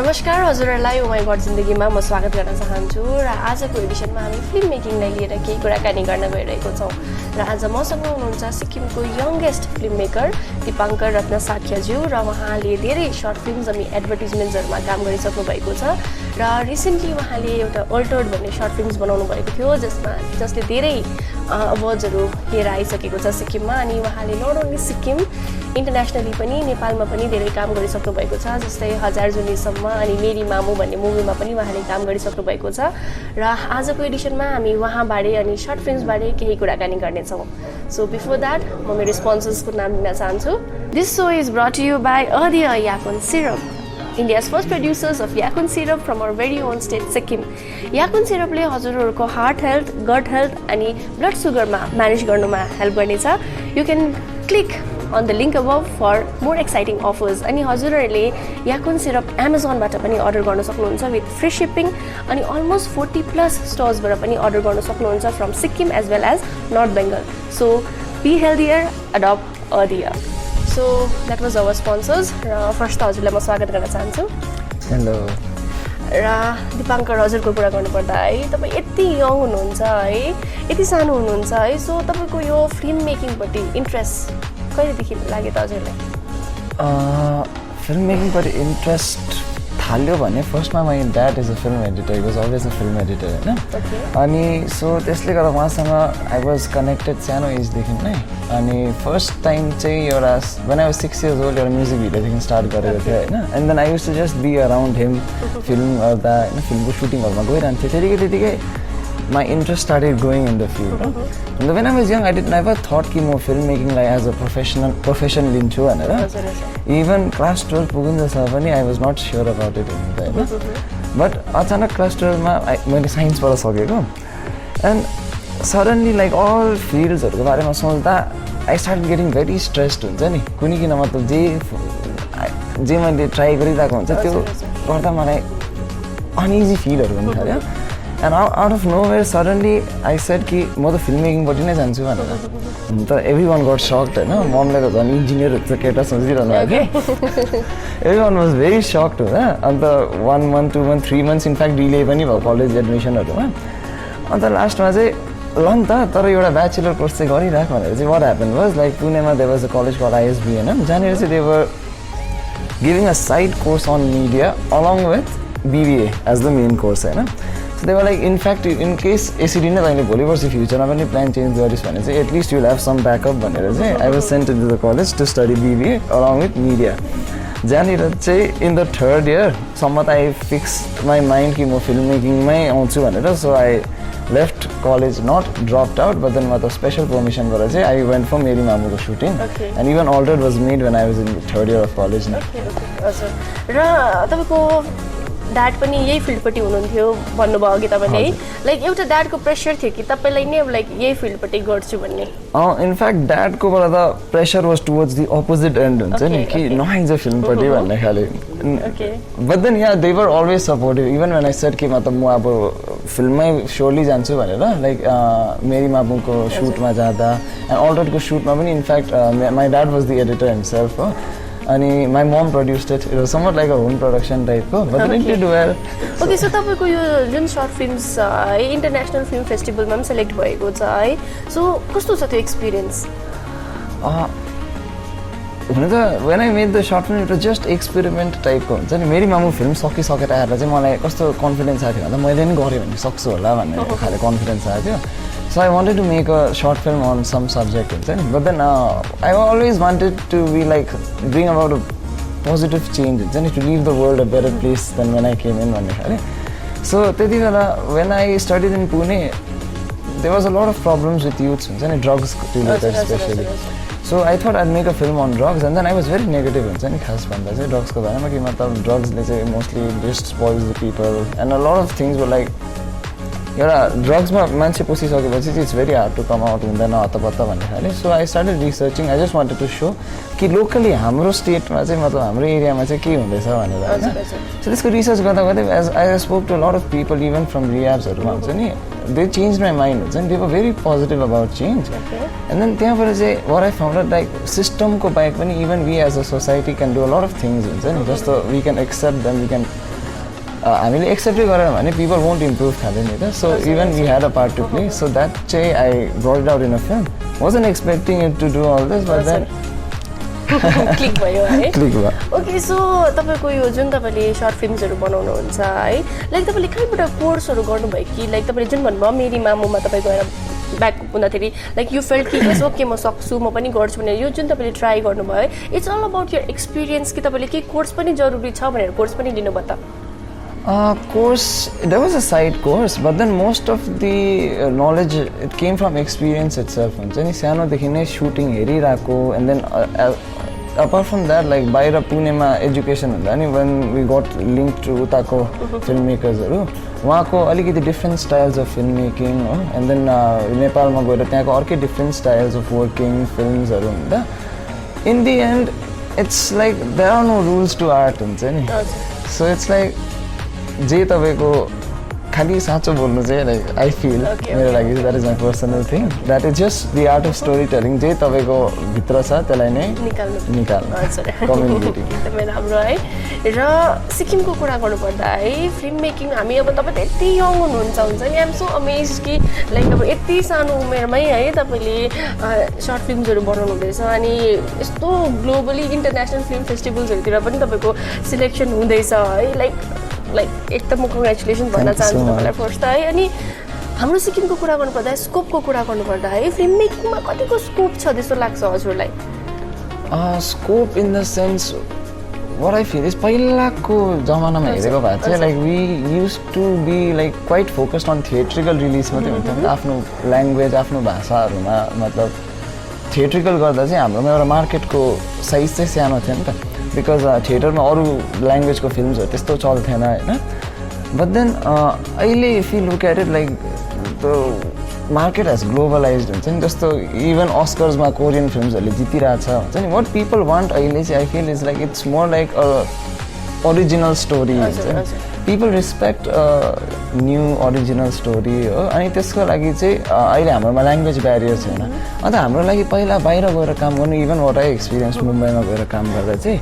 नमस्कार हजुरहरूलाई ओ my God जिन्दगीमा म स्वागत गर्न चाहन्छु र आजको एडिसनमा हामी फिल्म मेकिङलाई लिएर केही कुराकानी गर्न गइरहेको छौँ र आज मसँग हुनुहुन्छ सिक्किमको यङ्गेस्ट फिल्म मेकर दिपाङ्कर रत्न साख्याज्यू र उहाँले धेरै सर्ट फिल्म्स अनि एडभर्टिजमेन्ट्सहरूमा काम गरिसक्नु भएको छ र रिसेन्टली उहाँले एउटा अल्टर्ड भन्ने सर्ट फिल्म्स बनाउनु भएको थियो जसले धेरै अवार्ड्सहरू लिएर आइसकेको छ सिक्किममा अनि उहाँले नट ओन्ली सिक्किम इन्टरनेसनली पनि नेपालमा पनि धेरै काम गरिसक्नु भएको छ जस्तै हजार जुनीसम्म अनि मेरी मामु भन्ने मुभीमा पनि उहाँले काम गरिसक्नु भएको छ र आजको एडिसनमा हामी उहाँबारे अनि सर्ट फिल्म्सबारे केही कुराकानी गर्नेछौँ सो बिफोर द्याट म मेरो स्पोन्सर्सको नाम दिन चाहन्छु this show is brought you by अदिया याकुन syrup India's first producers of Yakun syrup from our very own state Sikkim. Yakun syrup ले हजुरहरुको हार्ट हेल्थ, गट हेल्थ अनि ब्लड सुगरमा म्यानेज गर्नुमा हेल्प गर्नेछ. You can click on the link above for more exciting offers. अनि हजुरहरुले Yakun syrup Amazon बाट पनि order गर्न सक्नुहुन्छ with free shipping अनि almost 40 plus stores बाट पनि अर्डर गर्न सक्नुहुन्छ from Sikkim as well as North Bengal. So be healthier, adopt Adia. So that was our sponsors. First हजुरलाई म स्वागत गर्न चाहन्छु. हेलो. र दिपाङ्कर हजुरको कुरा गर्नुपर्दा है तपाईँ यति यङ हुनुहुन्छ है यति सानो हुनुहुन्छ है सो तपाईँको यो फिल्म मेकिङपट्टि इन्ट्रेस्ट कहिलेदेखि लाग्यो त हजुरलाई? फिल्म मेकिङपट्टि इन्ट्रेस्ट थाल्यो भने फर्स्टमा my dad is a film editor, was always a film editor होइन. अनि सो त्यसले गर्दा उहाँसँग आई वाज कनेक्टेड सानो एजदेखि नै. अनि फर्स्ट टाइम चाहिँ एउटा when I was 6 years old एउटा म्युजिक भिडियोदेखि स्टार्ट गरेको थिएँ होइन. And then I use to just be around him film गर्दा होइन फिल्मको सुटिङहरूमा गइरहन्थेँ. त्यतिकै my interest started growing in the field. And when I was young, I never thought कि म फिल्म मेकिङलाई एज अ प्रोफेसन लिन्छु भनेर. इभन क्लास 12 पुगिन्दैछ पनि I was not sure about it होइन. बट अचानक क्लास 12मा मैले साइन्सबाट सकेको एन्ड सडनली लाइक अल फिल्ड्सहरूको बारेमा सोच्दा I start getting very stressed हुन्छ नि. कुनै किन मतलब जे मैले ट्राई गरिरहेको हुन्छ त्यो गर्दा मलाई अनइजी फिलहरू हुन थाल्यो. And out of nowhere suddenly I said कि म त फिल्म मेकिङपट्टि नै जान्छु भनेर. अन्त एभ्री वान गट सक्ड होइन. ममले त झन् इन्जिनियरहरू त केटा सोचिरहनु भयो कि. Every one was very sucked होइन. अन्त 1 month 2 month 3 months in fact delay पनि भयो कलेज एडमिसनहरूमा. अन्त लास्टमा चाहिँ ल नि त तर एउटा ब्याचलर कोर्स चाहिँ गरिराख भनेर चाहिँ वाट ह्यापन वाज लाइक पुणेमा there was a college called ISB होइन जहाँनिर चाहिँ they were giving a side course on media along with BBA as the main course होइन. So they were like in fact in case यसरी नै तैँले भोलि पर्सि फ्युचरमा पनि प्लान चेन्ज गरिस् भने चाहिँ at least you'll have some backup भनेर चाहिँ I was sent to the college to study BBA along with media. जहाँनिर चाहिँ इन द 3rd yearसम्म त आई फिक्स माई माइन्ड कि म फिल्म मेकिङमै आउँछु भनेर. So I left college, not dropped out, but then with a special permission गरेर चाहिँ I went for merry मामुको shooting. And even Altered was made when I was in the 3rd year of college. र तपाईँको dad पनि यही फिल्डपट्टि हुनुहुन्थ्यो भन्नुभयो अघि तपाईँले है. लाइक एउटा ड्याडको प्रेसर थियो कि तपाईँलाई नै अब लाइक यही फिल्डपट्टि गर्छु भन्ने? इनफ्याक्ट ड्याडकोबाट त pressure was towards the opposite end हुन्छ नि कि नआइज फिल्मपट्टि भन्ने खाले. But then yeah they were always supportive even when I said कि मतलब म अब फिल्ममै स्योरली जान्छु भनेर. लाइक मेरी मामुको सुटमा जाँदा एन्ड अल्टर्डको सुटमा पनि in fact my dad was the editor himself हो. अनि my mom produced it. It was something like a home production टाइपको but it did well. Okay so तपाईँको यो जुन सर्ट फिल्म्स इन्टरनेसनल फिल्म फेस्टिभलमा पनि सेलेक्ट भएको छ है सो कस्तो छ त्यो एक्सपिरियन्स? हुन त when I made the short film it was just experiment टाइपको हुन्छ नि. मेरी मामु फिल्म सकिसकेर आएर चाहिँ मलाई कस्तो कन्फिडेन्स आएको थियो भन्दा मैले पनि गरेँ भने सक्छु होला भन्ने खाले कन्फिडेन्स आएको थियो. So I wanted to make a short film on some subject, but then I always wanted to be like bring about a positive change, to leave the world a better place than when I came in. So when I studied in Pune, there was a lot of problems with youths, drugs related especially. So I thought I'd make a film on drugs, and then I was very negative. Drugs drugs mostly just spoils the people, and a lot of things were like एउटा ड्रग्समा मान्छे पसिसकेपछि चाहिँ it's very hard to come out हुँदैन हतपत्त भन्ने खाले. So I started researching. I just wanted to show कि locally हाम्रो स्टेटमा चाहिँ मतलब हाम्रो एरियामा चाहिँ के हुँदैछ भनेर होइन. सो त्यसको रिसर्च गर्दा गर्दै as I spoke to lot of people even from रियाब्सहरूमा हुन्छ नि दे चेन्ज माई माइन्ड हुन्छ नि. They were very positive about change. And then त्यहाँबाट चाहिँ वर आई फाउन्ड लाइक सिस्टमको बाहेक पनि even we as a society can do a lot of things हुन्छ नि. जस्तो we can accept them, we can हामीले एक्सेप्टै गरेन भने पिपल वोन्ट इम्प्रुभ खाँदै नि त so even we had a part to play so that चाहिँ I brought it out in a film wasn't expecting it to do all this but then click भयो है क्लिक भयो okay so तपाईँको यो जुन तपाईँले सर्ट फिल्मसहरू बनाउनुहुन्छ है लाइक तपाईँले कहीँबाट कोर्सहरू गर्नुभयो कि लाइक तपाईँले जुन भन्नुभयो मेरी मामुमा तपाईँ गएर ब्याक हुँदाखेरि लाइक यु फेल्ट कि यस ओके म सक्छु म पनि गर्छु भनेर यो जुन तपाईँले ट्राई गर्नुभयो है it's all about your experience कि तपाईँले केही कोर्स पनि जरुरी छ भनेर कोर्स पनि लिनुभयो त course there was a side course but then most of the knowledge it came from experience itself हुन्छ नि सानोदेखि नै सुटिङ हेरिरहेको and then apart from that like बाहिर पुणेमा एजुकेसन हुँदा नि when we got linked to उताको फिल्म मेकर्सहरू उहाँको अलिकति different styles of film making हो एन्ड देन नेपालमा गएर त्यहाँको अर्कै डिफ्रेन्ट स्टाइल्स अफ वर्किङ फिल्मसहरू हुँदा in the end it's like there are no rules to art हुन्छ नि सो इट्स लाइक जे तपाईँको खालि साँचो बोल्नु चाहिँ लाइक आई फिल मेरो लागि that is my personal thing that is just the art of story telling जे तपाईँको भित्र छ त्यसलाई नै निकाल्नु कम्युनिटी एकदमै राम्रो है र सिक्किमको कुरा गर्नुपर्दा है फिल्म मेकिङ हामी अब तपाईँ त यति यङ हुनुहुन्छ हुन्छ नि आइएम सो अमेज कि लाइक अब यति सानो उमेरमै है तपाईँले सर्ट फिल्मसहरू बनाउनु हुँदैछ अनि यस्तो ग्लोबली इन्टरनेसनल फिल्म फेस्टिभल्सहरूतिर पनि तपाईँको सिलेक्सन हुँदैछ है लाइक एकदम म कङ्ग्रेचुलेसन भन्न चाहन्छु तपाईँलाई फर्स्ट है अनि हाम्रो सिक्किमको कुरा गर्नुपर्दा स्कोपको कुरा गर्नुपर्दा है फिल्म मेकिङमा कतिको स्कोप छ जस्तो लाग्छ हजुरलाई scope in the sense what I feel is पहिलाको जमानामा हेरेको भए चाहिँ like we use to be like quite focused on theatrical release मात्रै हुन्थ्यो नि त आफ्नो ल्याङ्ग्वेज आफ्नो भाषाहरूमा मतलब थिएट्रिकल गर्दा चाहिँ हाम्रोमा एउटा मार्केटको साइज चाहिँ सानो थियो नि त बिकज थिएटरमा अरू ल्याङ्ग्वेजको फिल्मसहरू त्यस्तो चल्थेन होइन बट देन अहिले if you look at it like the market has globalize हुन्छ नि जस्तो इभन अस्कर्समा कोरियन फिल्मसहरूले जितिरहेछ हुन्छ नि वाट पिपल वान्ट अहिले चाहिँ I feel is like it's more like original story हुन्छ नि people respect new original story हो अनि त्यसको लागि चाहिँ अहिले हाम्रोमा ल्याङ्ग्वेज ब्यारियर छैन अन्त हाम्रो लागि पहिला बाहिर गएर काम गर्नु इभन वाट आई एक्सपिरियन्स मुम्बईमा गएर काम गर्दा चाहिँ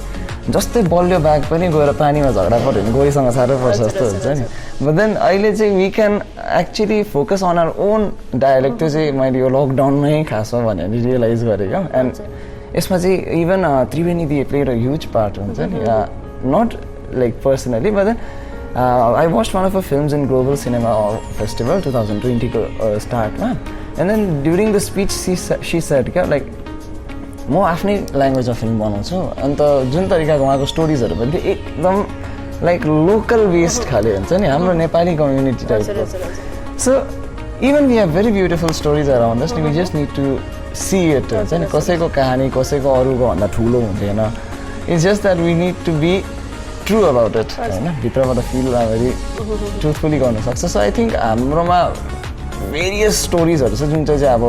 जस्तै बलियो ब्याग पनि गएर पानीमा झगडा पऱ्यो भने गोरीसँग साह्रो पर्छ जस्तो हुन्छ नि बट देन अहिले चाहिँ we can actually focus on our own dialect त्यो चाहिँ मैले यो लकडाउनमै खास हो भनेर रियलाइज गरेको एन्ड यसमा चाहिँ इभन त्रिवेणी दिए प्लेड अ ह्युज पार्ट हुन्छ नि not like personally but then I watched one of her films in Global Cinema Festival 2020 स्टार्टमा and then during the speech she said क्या लाइक म आफ्नै ल्याङ्ग्वेजमा फिल्म बनाउँछु अन्त जुन तरिकाको उहाँको स्टोरिजहरू पनि थियो एकदम लाइक लोकल बेस्ड खाले हुन्छ नि हाम्रो नेपाली कम्युनिटी टाइपको so even we have very beautiful stories around us we just need to see it हुन्छ नि कसैको कहानी कसैको अरूको भन्दा ठुलो हुँदैन it's just that we need to be true about it होइन भित्रबाट फिल भेरी ट्रुथफुली गर्न सक्छ सो आई थिङ्क हाम्रोमा भेरियस स्टोरिजहरू छ जुन चाहिँ अब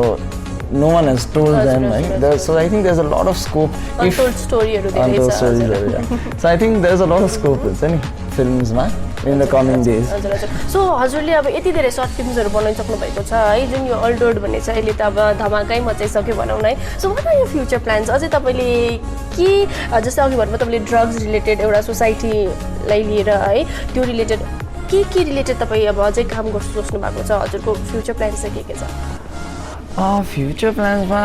no one has told them है so I think there is a lot of scope untold स्टोरीहरू so I think there is a lot of scope हुन्छ नि फिल्मसमा in the coming days so हजुरले अब यति धेरै सर्ट फिल्मसहरू बनाइसक्नु भएको छ है जुन यो अल्डोड भन्ने चाहिँ अहिले त अब धमाकै मचाइसक्यो भनौँ न है सो वाट आर यो फ्युचर प्लान्स अझै तपाईँले के जस्तै अघि भन्नुभयो तपाईँले ड्रग्स रिलेटेड एउटा सोसाइटीलाई लिएर है त्यो रिलेटेड के रिलेटेड तपाईँ अब अझै काम गर्छु सोच्नु भएको छ हजुरको फ्युचर प्लान्स चाहिँ के छ फ्युचर प्लान्समा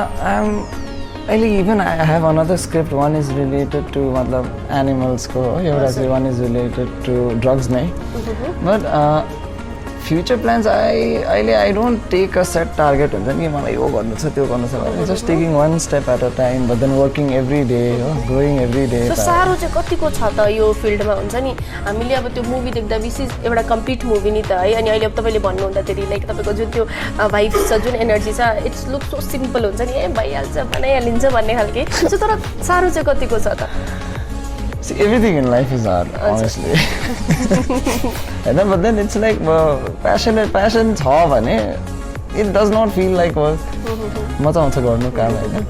अहिले even I have another script one is related to मतलब एनिमल्सको हो एउटा चाहिँ one is related to drugs नै बट फ्युचर प्लान्स अहिले I don't take a set target हुन्छ नि मलाई यो गर्नु छ त्यो गर्नु छ भने just taking one step at a time but then working every day हो ग्रोइङ एभ्री डे साह्रो चाहिँ कतिको छ त यो फिल्डमा हुन्छ नि हामीले अब त्यो मुभी देख्दा विशेष एउटा कम्प्लिट मुभी नि त है अनि अहिले अब तपाईँले भन्नुहुँदाखेरि लाइक तपाईँको जुन त्यो भाइब्स छ जुन एनर्जी छ इट्स लुक सो सिम्पल हुन्छ नि भइहाल्छ बनाइहालिन्छ भन्ने खालके सो तर साह्रो चाहिँ कतिको छ त See, everything in life is hard, honestly. But then it's like passion छ भने it does not feel like work. मजा आउँछ गर्नु काम होइन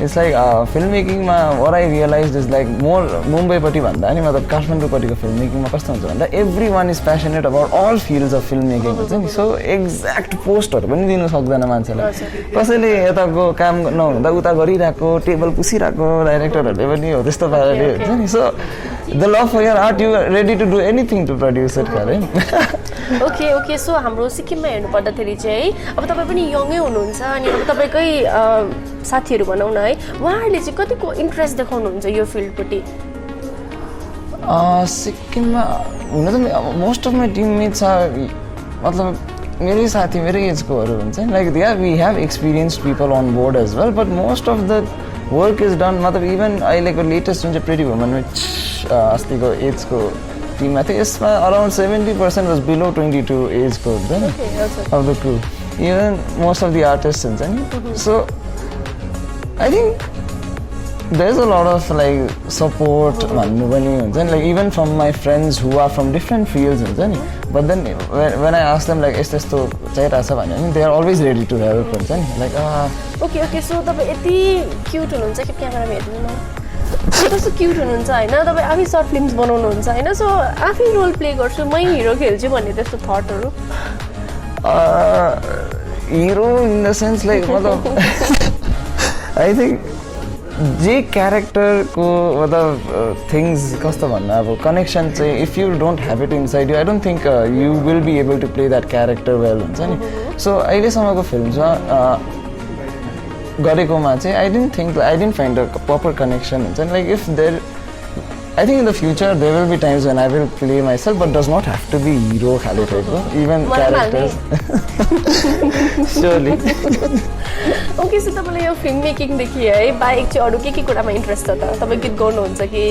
इट्स लाइक फिल्म मेकिङमा what I realized is like more मुम्बईपट्टि भन्दा नि मतलब काठमाडौँपट्टिको फिल्म मेकिङमा कस्तो हुन्छ भन्दा everyone is passionate about all fields of film making हुन्छ नि सो एक्ज्याक्ट पोस्टहरू पनि दिनु सक्दैन मान्छेलाई कसैले यताको काम नहुँदा उता गरिरहेको टेबल पुसिरहेको डाइरेक्टरहरूले पनि हो त्यस्तो पाराले हुन्छ नि so the love for your art, you are ready to do anything to produce it, correct? Okay so हाम्रो सिक्किममा हेर्नु पर्दाखेरि चाहिँ अब तपाईँ पनि यङै हुनुहुन्छ अनि अब तपाईँकै साथीहरू भनौँ न है उहाँहरूले चाहिँ कतिको इन्ट्रेस्ट देखाउनुहुन्छ यो फिल्डपट्टि सिक्किममा हुन त मोस्ट अफ माई टिममेट्स मतलब मेरै साथी मेरै एजकोहरू हुन्छ नि like we have experience people on board as well but most of the work is done मतलब इभन अहिलेको लेटेस्ट जुन चाहिँ प्रिटी वुमन अस्तिको एजको टिममा थियो यसमा अराउन्ड 70% वाज बिलो 22 एजको हुन्छ नि of the crew even most of the artist हुन्छ नि so I think there is a lot of like support भन्नु पनि हुन्छ नि like even from my friends who are from different fields हुन्छ नि but then when I ask them like यस्तो चाहिरहेछ भन्यो भने they are always ready to help हुन्छ नि like ओके सो तपाईँ यति क्युट हुनुहुन्छ कि क्यामेरामा हेर्नु न कस्तो क्युट हुनुहुन्छ होइन तपाईँ आफै सर्ट फिल्म्स बनाउनुहुन्छ होइन सो आफै रोल प्ले गर्छु मै हिरो खेल्छु भन्ने त्यस्तो थटहरू hero in the sense like मतलब आई थिङ्क जे क्यारेक्टरको मतलब थिङ्स कस्तो भन्नु अब कनेक्सन चाहिँ if you don't have it inside you I don't think you will be able to play that character well हुन्छ नि सो अहिलेसम्मको फिल्ममा गरेकोमा चाहिँ I didn't find a proper connection हुन्छ नि like if there I think in the future there will be times when I will play myself but does not have to be hero खाले टाइपको even characters surely okay so तपाईँलाई यो film मेकिङदेखि है बाहेक चाहिँ अरू के कुरामा इन्ट्रेस्ट छ त तपाईँ गीत गाउनुहुन्छ कि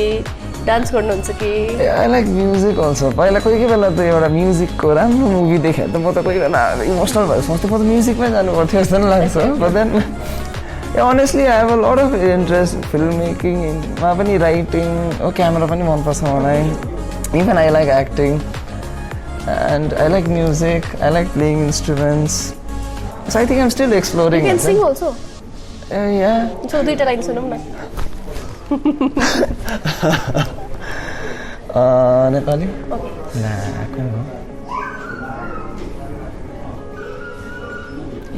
डान्स गर्नुहुन्छ कि आई लाइक म्युजिक अल्सो पहिला कोही बेला त एउटा म्युजिकको राम्रो मुभी देखेँ त म त कोही बेला इमोसनल भएर सोच्थेँ म त म्युजिकमै जानु पर्थ्यो जस्तो पनि लाग्छ but then honestly I have a lot of interest film मेकिङमा पनि राइटिङ क्यामेरा पनि मनपर्छ मलाई even I like acting and I like music I like playing instruments So I think I'm still exploring. You can sing also. Yeah. So duita line sunam na. Nepali? Okay. Nah, kuन हो?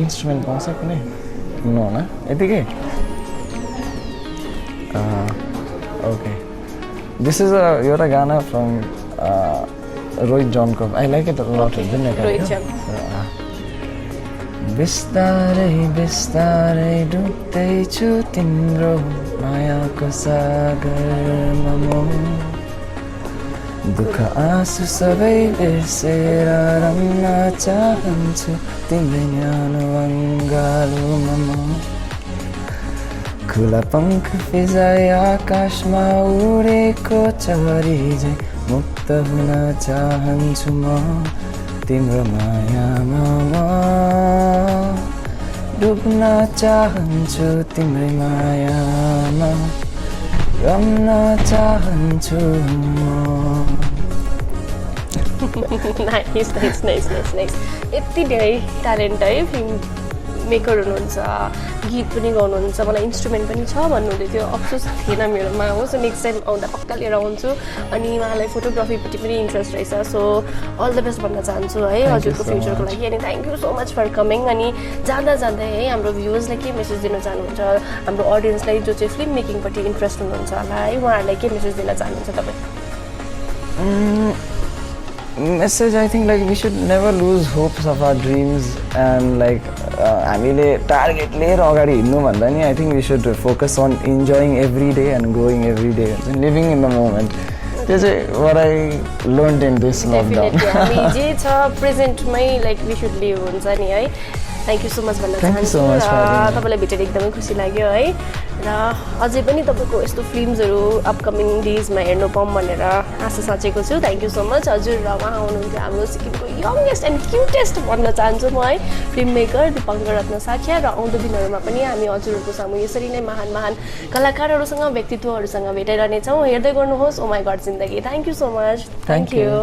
Instrument पाउँछ कुनै? No ना? यतिकै? Okay. This is एउटा गाना from Rohit Johnko. I like it a lot. Rohit John. बिस्तारै बिस्तारै डुब्दैछु तिम्रो मायाको सागरमा म दुःख आँसु सबै बिर्सेर रम्न चाहन्छु तिम्रो न्यानो अङ्गालोमा म खुला पङ्ख फिजाई आकाशमा उडेको चरी झै मुक्त हुन चाहन्छु म तिम्रो मायामा म डुब्न चाहन्छु तिम्रो मायामा रम्न चाहन्छु नाइस यति धेरै ट्यालेन्ट है फिल्म मेकर हुनुहुन्छ गीत पनि गाउनुहुन्छ मलाई इन्स्ट्रुमेन्ट पनि छ भन्नुहुँदै थियो अफसोस थिएन मेरोमा हो सो नेक्स्ट टाइम आउँदा पक्का लिएर आउँछु अनि उहाँलाई फोटोग्राफीपट्टि पनि इन्ट्रेस्ट रहेछ सो अल द बेस्ट भन्न चाहन्छु है हजुरको फ्युचरको लागि अनि thank you so much for coming अनि जाँदै है हाम्रो भ्युजलाई के मेसेज दिन चाहनुहुन्छ हाम्रो अडियन्सलाई जो चाहिँ फिल्म मेकिङपट्टि इन्ट्रेस्ट हुनुहुन्छ होला है उहाँहरूलाई के मेसेज दिन चाहनुहुन्छ तपाईँ message I think like we should never lose hopes of our dreams and like हामीले टार्गेट लिएर अगाडि हिँड्नु भन्दा नि I think we should focus on enjoying every day and growing every day and living in the moment त्यो चाहिँ what I learned in this lockdown हामी जे छ प्रेजेन्टमै लाइक we should live हुन्छ नि है थ्याङ्क यू सो मच भन्न चाहन्छु र तपाईँलाई भेटेर एकदमै खुसी लाग्यो है र अझै पनि तपाईँको यस्तो फिल्महरू अपकमिङ डेजमा हेर्नु पाऊँ भनेर आशा साँचेको छु थ्याङ्क यू सो मच हजुर र उहाँ हुनुहुन्थ्यो हाम्रो सिक्किमको यङ्गेस्ट एन्ड क्युटेस्ट भन्न चाहन्छु म है फिल्म मेकर दिपाङ्कर रत्न साख्या र आउँदो दिनहरूमा पनि हामी हजुरहरूको सामु यसरी नै महान महान कलाकारहरूसँग व्यक्तित्वहरूसँग भेटाइरहनेछौँ हेर्दै गर्नुहोस् ओ माई गड जिन्दगी thank you so much thank you